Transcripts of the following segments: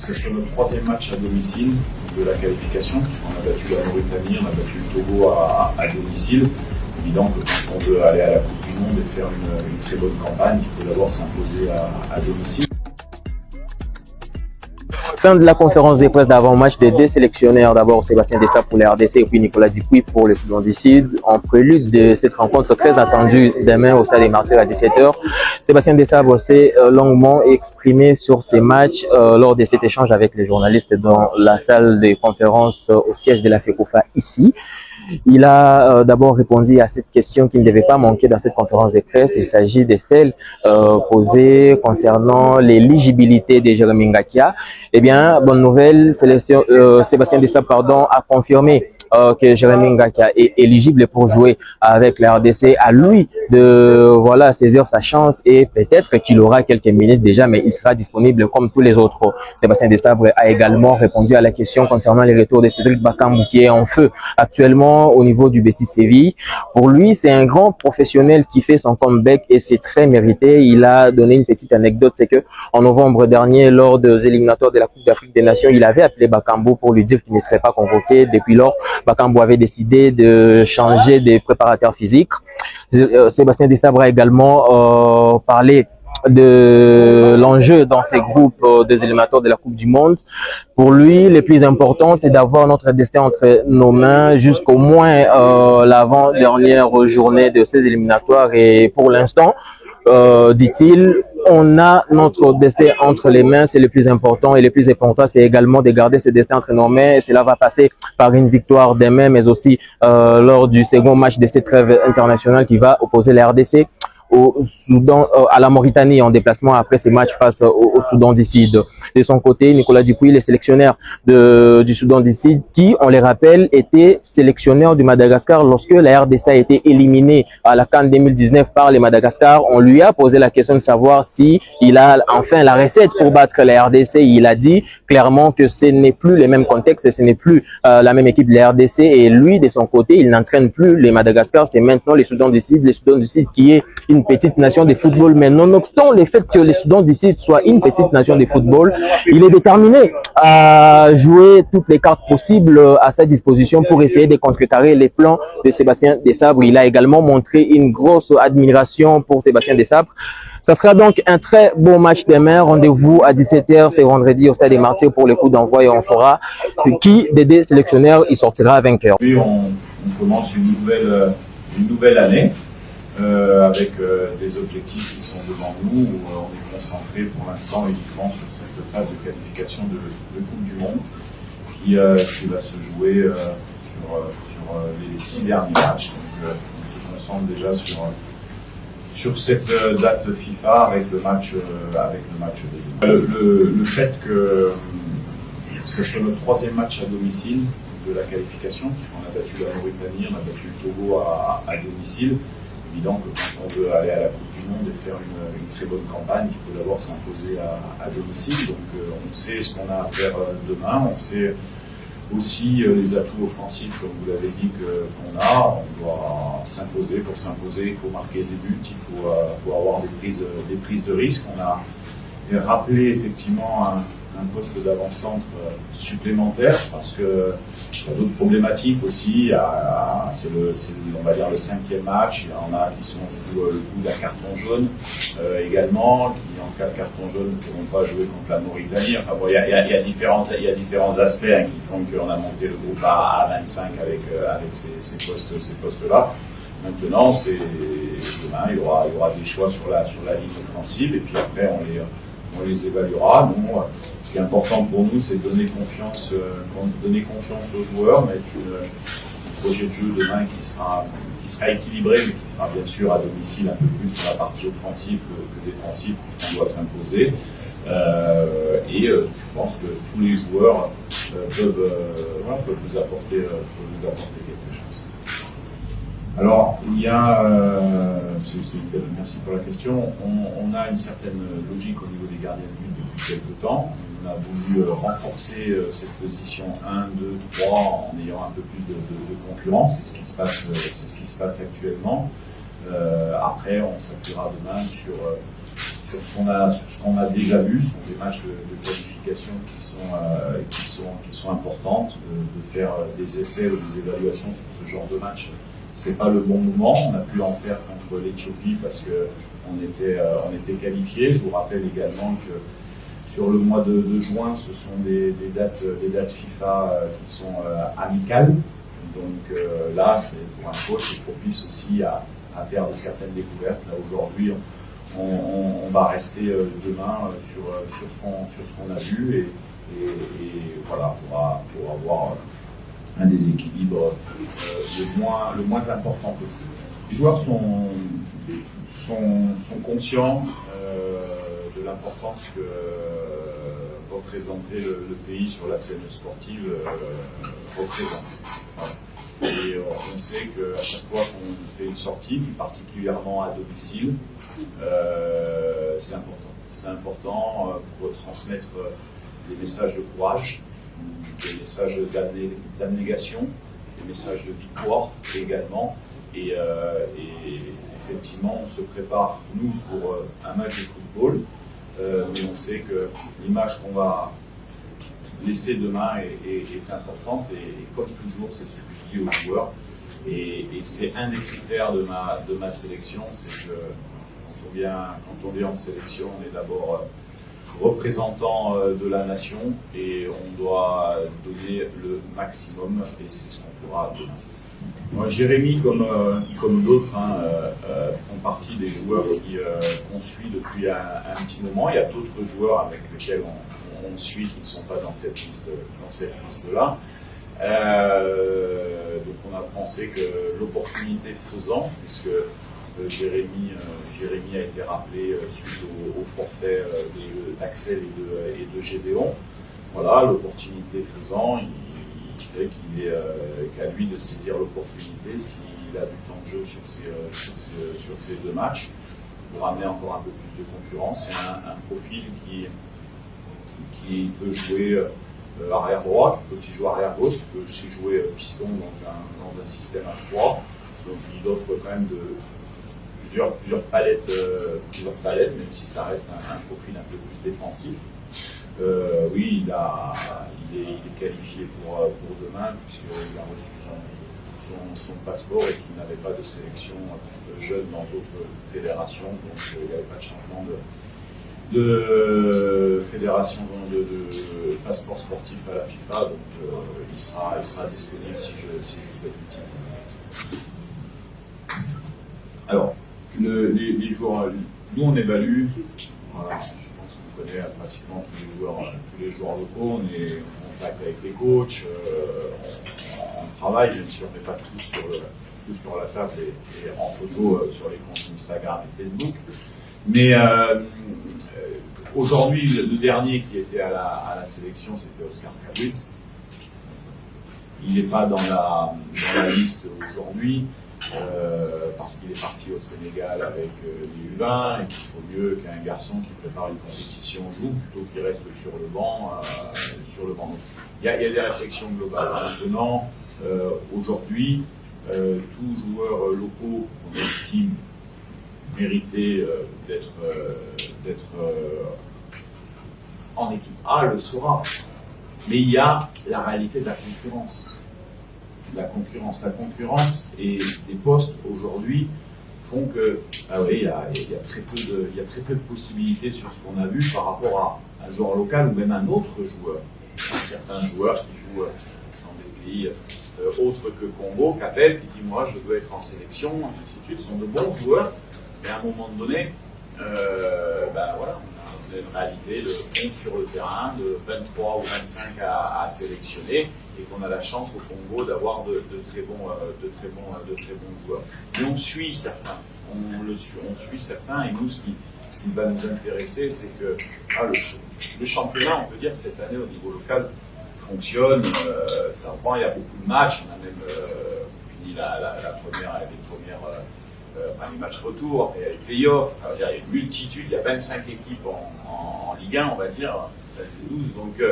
C'est sur notre troisième match à domicile de la qualification, puisqu'on a battu la Mauritanie, on a battu le Togo à domicile. Évident que quand on veut aller à la Coupe du Monde et faire une très bonne campagne, il faut d'abord s'imposer à domicile. Fin de la conférence de presse d'avant-match des deux sélectionneurs, d'abord Sébastien Desabre pour les RDC et puis Nicolas Dupuis pour les Soudan du Sud. En prélude de cette rencontre très attendue demain au Stade des Martyrs à 17h, Sébastien Desabre s'est longuement exprimé sur ces matchs lors de cet échange avec les journalistes dans la salle de conférence au siège de la FECOFA ici. Il a d'abord répondu à cette question qui ne devait pas manquer dans cette conférence de presse. Il s'agit de celle posée concernant l'éligibilité de Jérémy Ngakia. Eh bien, bonne nouvelle, Sébastien Desabre a confirmé que Jérémy Ngakia est éligible pour jouer avec la RDC. À lui de saisir sa chance et peut-être qu'il aura quelques minutes déjà, mais il sera disponible comme tous les autres. Sébastien Desabre a également répondu à la question concernant les retours de Cédric Bakambu qui est en feu actuellement au niveau du Betis Séville. Pour lui, c'est un grand professionnel qui fait son comeback et c'est très mérité. Il a donné une petite anecdote, c'est que en novembre dernier, lors des éliminatoires de la Coupe d'Afrique des Nations, il avait appelé Bakambu pour lui dire qu'il ne serait pas convoqué. Depuis lors, Bakambu avait décidé de changer de préparateur physique. Sébastien Desabre a également parlé de l'enjeu dans ces groupes des éliminatoires de la Coupe du Monde. Pour lui, le plus important, c'est d'avoir notre destin entre nos mains jusqu'au moins l'avant-dernière journée de ces éliminatoires. Et pour l'instant, dit-il, on a notre destin entre les mains, c'est le plus important. Et le plus important, c'est également de garder ce destin entre nos mains. Et cela va passer par une victoire demain, mais aussi lors du second match de cette trêve internationale qui va opposer la RDC au Soudan, à la Mauritanie en déplacement après ces matchs face au Soudan du Sud. De son côté, Nicolas Dupuis, le sélectionneur du Soudan du Sud, qui, on les rappelle, était sélectionneur du Madagascar lorsque la RDC a été éliminée à la CAN 2019 par les Madagascar. On lui a posé la question de savoir si il a enfin la recette pour battre la RDC. Il a dit clairement que ce n'est plus le même contexte et ce n'est plus la même équipe de la RDC. Et lui, de son côté, il n'entraîne plus les Madagascar. C'est maintenant les Soudan du Sud qui est une petite nation de football, mais nonobstant le fait que le Soudan du Sud soit une petite nation de football, il est déterminé à jouer toutes les cartes possibles à sa disposition pour essayer de contrecarrer les plans de Sébastien Desabre. Il a également montré une grosse admiration pour Sébastien Desabre. Ça sera donc un très beau match demain. Rendez-vous à 17h, c'est vendredi au Stade des Martyrs pour le coup d'envoi et on saura qui des deux sélectionneurs il sortira vainqueur. Puis on commence une nouvelle année. Avec des objectifs qui sont devant nous, où on est concentré pour l'instant uniquement sur cette phase de qualification de Coupe du Monde qui va se jouer sur les 6 derniers matchs. Donc on se concentre déjà sur cette date FIFA avec le match de demain. Le fait que c'est sur notre troisième match à domicile de la qualification, puisqu'on a battu la Mauritanie, on a battu le Togo à domicile. Évident que quand on veut aller à la Coupe du Monde et faire une très bonne campagne, il faut d'abord s'imposer à domicile. Donc on sait ce qu'on a à faire demain, on sait aussi les atouts offensifs, comme vous l'avez dit, qu'on a. On doit s'imposer. Pour s'imposer, il faut marquer des buts, il faut avoir des prises de risque. On a rappelé effectivement un poste d'avant-centre supplémentaire parce que il y a d'autres problématiques aussi. C'est on va dire le 5e match. Il y en a qui sont sous le coup d'un carton jaune également, qui en cas de carton jaune ne pourront pas jouer contre la Mauritanie. Enfin bon, il y a différents aspects qui font qu'on a monté le groupe à 25 avec ces postes-là. Maintenant, demain, il y aura des choix sur la ligne offensive et puis après on les évaluera. Nous, ce qui est important pour nous, c'est de donner confiance aux joueurs, mettre un projet de jeu demain qui sera équilibré, mais qui sera bien sûr à domicile un peu plus sur la partie offensive que défensive, puisqu'on doit s'imposer. Je pense que tous les joueurs peuvent vous apporter quelque chose. Alors, il y a, merci pour la question, on a une certaine logique au niveau des gardiens de but depuis quelques temps. On a voulu renforcer cette position 1, 2, 3 en ayant un peu plus de concurrence. C'est ce qui se passe actuellement. Après, on s'appuiera demain sur sur ce qu'on a déjà vu. Ce sont des matchs de qualification qui sont importantes. De faire des essais ou des évaluations sur ce genre de match, c'est pas le bon moment. On a pu en faire contre l'Éthiopie parce que on était qualifiés. Je vous rappelle également que sur le mois de juin, ce sont des dates FIFA qui sont amicales. Donc là, pour un coach, c'est propice aussi à faire certaines découvertes. Là aujourd'hui, on va rester demain sur ce qu'on a vu et voilà, pour avoir un déséquilibre le moins important possible. Les joueurs sont conscients de l'importance que représenter le pays sur la scène sportive représente. Voilà. Et on sait qu'à chaque fois qu'on fait une sortie, particulièrement à domicile, c'est important. C'est important pour transmettre des messages de courage, des messages d'abnégation, des messages de victoire également. Et effectivement, on se prépare, nous, pour un match de football, mais on sait que l'image qu'on va laisser demain est importante et comme toujours, c'est ce que je dis aux joueurs. Et c'est un des critères de ma sélection, c'est que quand on vient en sélection, on est d'abord représentant de la nation et on doit donner le maximum et c'est ce qu'on fera demain. Moi, Jérémy, comme d'autres, font partie des joueurs qu'on suit depuis un petit moment. Il y a d'autres joueurs avec lesquels on suit qui ne sont pas dans cette liste-là. Donc on a pensé que l'opportunité faisant, puisque Jérémy a été rappelé suite au forfait d'Axel et de Gédéon. Voilà, l'opportunité faisant, il fait qu'à lui de saisir l'opportunité s'il a du temps de jeu sur ces deux matchs pour amener encore un peu plus de concurrence. C'est un profil qui peut jouer arrière droit, qui peut aussi jouer arrière gauche, qui peut aussi jouer piston dans un système à 3. Donc il offre quand même plusieurs palettes, même si ça reste un profil un peu plus défensif. Oui, il est qualifié pour demain, puisqu'il a reçu son passeport et qu'il n'avait pas de sélection jeune dans d'autres fédérations, donc il n'y avait pas de changement de fédération de passeport sportif à la FIFA, donc il sera disponible si je souhaite l'utiliser. Alors, les joueurs, nous on évalue, voilà, je pense qu'on connaît pratiquement tous les joueurs locaux, on est en contact avec les coachs, on travaille, même si on ne met pas tout sur la table et en photo sur les comptes Instagram et Facebook. Mais aujourd'hui, le dernier qui était à la sélection, c'était Oscar Kawitz. Il n'est pas dans la liste aujourd'hui. Parce qu'il est parti au Sénégal avec les U20 et qu'il faut mieux qu'un garçon qui prépare une compétition joue plutôt qu'il reste sur le banc. Il y a des réflexions globales. Maintenant, aujourd'hui, tous joueurs locaux qu'on estime mériter d'être en équipe A le saura. Mais il y a la réalité de la concurrence. La concurrence et des postes aujourd'hui font que il y a très peu de possibilités sur ce qu'on a vu par rapport à un joueur local ou même un autre joueur. Certains joueurs qui jouent dans des pays autres que Congo, qui appellent, qui disent moi je dois être en sélection, et ainsi de suite, sont de bons joueurs, mais à un moment donné, voilà, on a une réalité de 11 sur le terrain, de 23 ou 25 à sélectionner, et qu'on a la chance au Congo d'avoir de très bons joueurs. Mais on suit certains, on suit certains, et nous ce qui va nous intéresser, c'est que le championnat, on peut dire que cette année au niveau local fonctionne, ça reprend, il y a beaucoup de matchs, on a même fini les matchs retour, et les playoffs, il y a une multitude, il y a 25 équipes en Ligue 1, on va dire, c'est 12, donc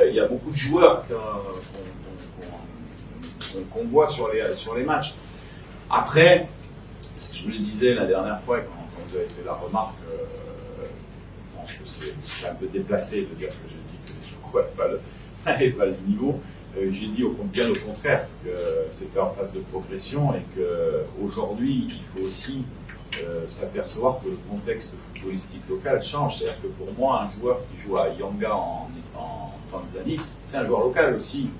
il y a beaucoup de joueurs qu'on voit sur les matchs. Après, je le disais la dernière fois, quand vous avez fait la remarque pense que c'est un peu déplacé de dire que j'ai dit que les Sokol n'avaient pas le niveau. J'ai dit bien au contraire que c'était en phase de progression et qu'aujourd'hui, il faut aussi s'apercevoir que le contexte footballistique local change. C'est-à-dire que pour moi, un joueur qui joue à Yanga en Tanzanie, c'est un joueur local aussi,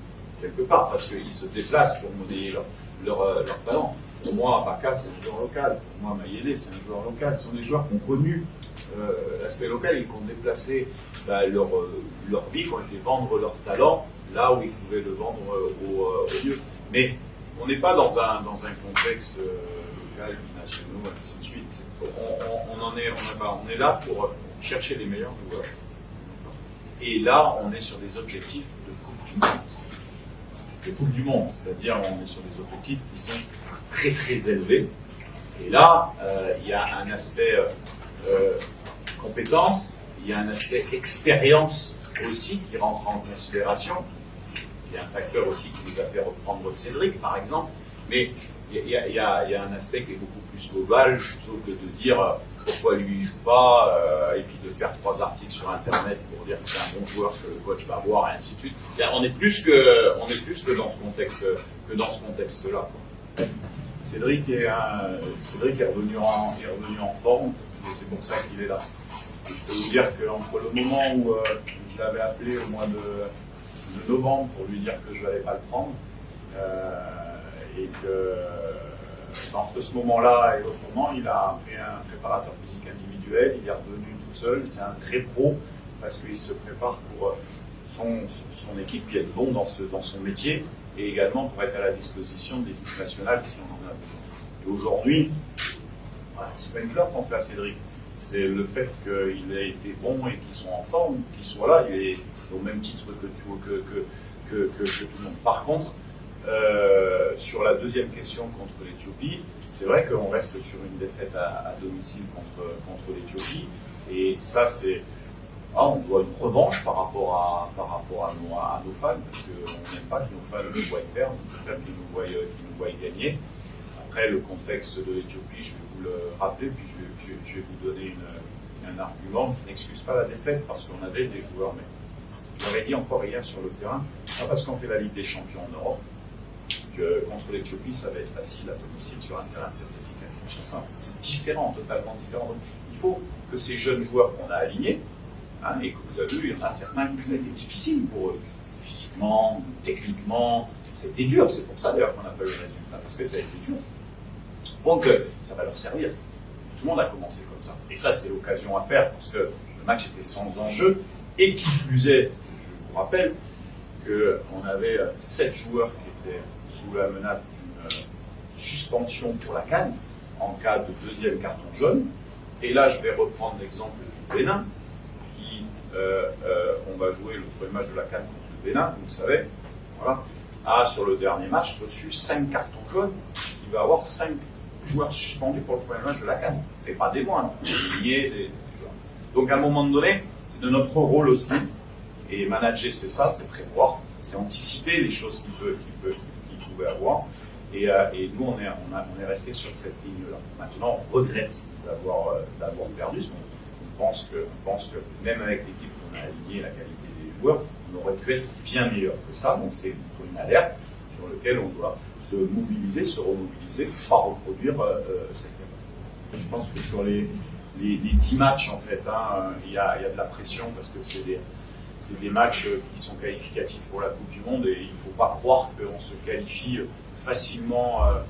quelque part, parce qu'il se déplace pour monnayer leur talent. Pour moi, Baka, c'est un joueur local. Pour moi, Mayele, c'est un joueur local. Ce sont des joueurs qui ont connu l'aspect local et qui ont déplacé leur vie, qui ont été vendre leur talent là où ils pouvaient le vendre au mieux. Mais on n'est pas dans un contexte local, binationaux, ainsi de suite. On est là pour chercher les meilleurs joueurs. Et là, on est sur des objectifs de Coupe du Monde. De Coupe du Monde, c'est-à-dire on est sur des objectifs qui sont très très élevés. Et là, il y a un aspect compétence, il y a un aspect expérience aussi qui rentre en considération. Il y a un facteur aussi qui nous a fait reprendre Cédric, par exemple. Mais il y a un aspect qui est beaucoup plus global, plutôt que de dire pourquoi lui il joue pas, et puis de faire 3 articles sur Internet pour dire que c'est un bon joueur que le coach va voir, et ainsi de suite. On est plus que dans ce contexte-là. Cédric est revenu en forme, et c'est pour ça qu'il est là. Et je peux vous dire qu'entre le moment où je l'avais appelé au mois de novembre pour lui dire que je n'allais pas le prendre, et que entre ce moment-là et l'autre moment, il a pris un préparateur physique individuel, il est revenu tout seul, c'est un très pro parce qu'il se prépare pour son équipe qui est bon dans son métier et également pour être à la disposition de l'équipe nationale si on en a besoin. Et aujourd'hui, voilà, c'est pas une fleur qu'on fait à Cédric, c'est le fait qu'il ait été bon et qu'il soit en forme, qu'il soit là, il est au même titre que tout le monde. Par contre, sur la deuxième question contre l'Éthiopie, c'est vrai qu'on reste sur une défaite à domicile contre l'Éthiopie, et ça c'est, on doit une revanche par rapport à nos fans, parce qu'on n'aime pas que nos fans nous voient perdre, on préfère qu'ils nous voient gagner. Après, le contexte de l'Éthiopie, je vais vous le rappeler, puis je vais vous donner un argument qui n'excuse pas la défaite, parce qu'on avait des joueurs, mais j'aurais dit encore hier sur le terrain, pas parce qu'on fait la Ligue des Champions en Europe, que contre l'Éthiopie, ça va être facile à domicile sur un terrain synthétique à Kinshasa. C'est différent, totalement différent. Donc, il faut que ces jeunes joueurs qu'on a alignés, et que vous avez vu, il y en a certains qui ça a été difficile pour eux, physiquement, techniquement, c'était dur. C'est pour ça d'ailleurs qu'on n'a pas eu le résultat, parce que ça a été dur. Donc, ça va leur servir. Tout le monde a commencé comme ça. Et ça, c'était l'occasion à faire, parce que le match était sans enjeu, et qui plus est, je vous rappelle, qu'on avait 7 joueurs qui étaient sous la menace d'une suspension pour la CAN en cas de deuxième carton jaune. Et là, je vais reprendre l'exemple du Bénin, qui, on va jouer le premier match de la CAN contre le Bénin, vous le savez, voilà, a sur le dernier match reçu 5 cartons jaunes. Il va avoir 5 joueurs suspendus pour le premier match de la CAN. Et pas des moindres, des milliers, des joueurs. Donc à un moment donné, c'est de notre rôle aussi, et manager c'est ça, c'est prévoir, c'est anticiper les choses qu'il pouvait avoir. Et nous, on est resté sur cette ligne-là. Maintenant, on regrette d'avoir perdu, parce qu'on pense que même avec l'équipe qu'on a aligné, la qualité des joueurs, on aurait pu être bien meilleur que ça. Donc c'est une alerte sur laquelle on doit se mobiliser, se remobiliser, pour ne pas reproduire cette erreur. Je pense que sur les 10 matchs, en fait, il y a de la pression, parce que c'est des matchs qui sont qualificatifs pour la Coupe du Monde, et il ne faut pas croire qu'on se qualifie facilement à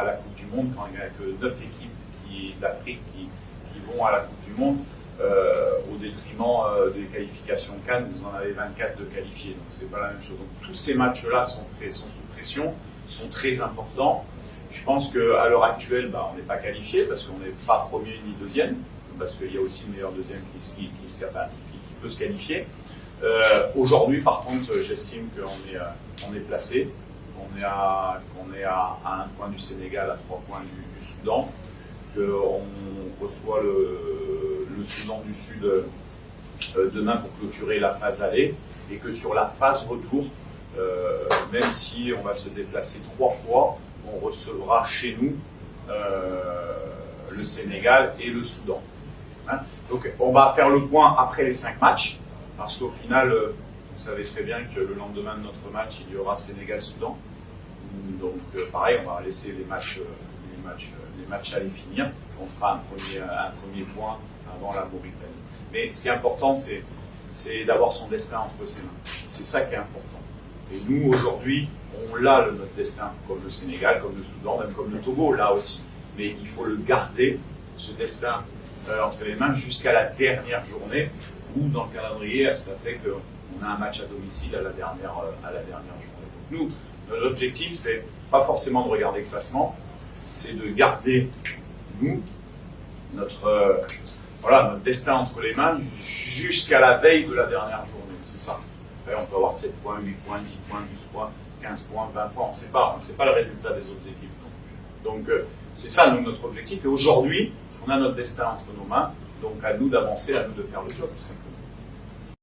la Coupe du Monde quand il n'y a que 9 équipes d'Afrique qui vont à la Coupe du Monde, au détriment des qualifications Cannes, vous en avez 24 de qualifiés, donc c'est pas la même chose. Donc tous ces matchs-là sont sous pression, sont très importants. Je pense qu'à l'heure actuelle, on n'est pas qualifié parce qu'on n'est pas premier ni deuxième, parce qu'il y a aussi le meilleur deuxième qui peut se qualifier. Aujourd'hui, par contre, j'estime qu'on est placé. On est à 1 point du Sénégal, à 3 points du Soudan, qu'on reçoit le Soudan du Sud demain pour clôturer la phase aller, et que sur la phase retour, même si on va se déplacer 3 fois, on recevra chez nous le Sénégal et le Soudan. mains. Donc on va faire le point après les 5 matchs, parce qu'au final, vous savez très bien que le lendemain de notre match, il y aura Sénégal-Soudan. Donc pareil, on va laisser les matchs aller finir. On fera un premier point avant la Mauritanie. Mais ce qui est important, c'est d'avoir son destin entre ses mains. C'est ça qui est important. Et nous, aujourd'hui, on l'a, notre destin, comme le Sénégal, comme le Soudan, même comme le Togo, là aussi. Mais il faut le garder, ce destin, entre les mains jusqu'à la dernière journée, où dans le calendrier, ça fait qu'on a un match à domicile à la dernière journée. Donc nous, notre objectif, c'est pas forcément de regarder le classement, c'est de garder, nous, notre destin entre les mains jusqu'à la veille de la dernière journée. C'est ça. Après, on peut avoir 7 points, 8 points, 10 points, 12 points, 15 points, 20 points, on ne sait pas. On ne sait pas le résultat des autres équipes. Donc c'est ça, nous, notre objectif. Et aujourd'hui, on a notre destin entre nos mains. Donc à nous d'avancer, à nous de faire le job, tout simplement.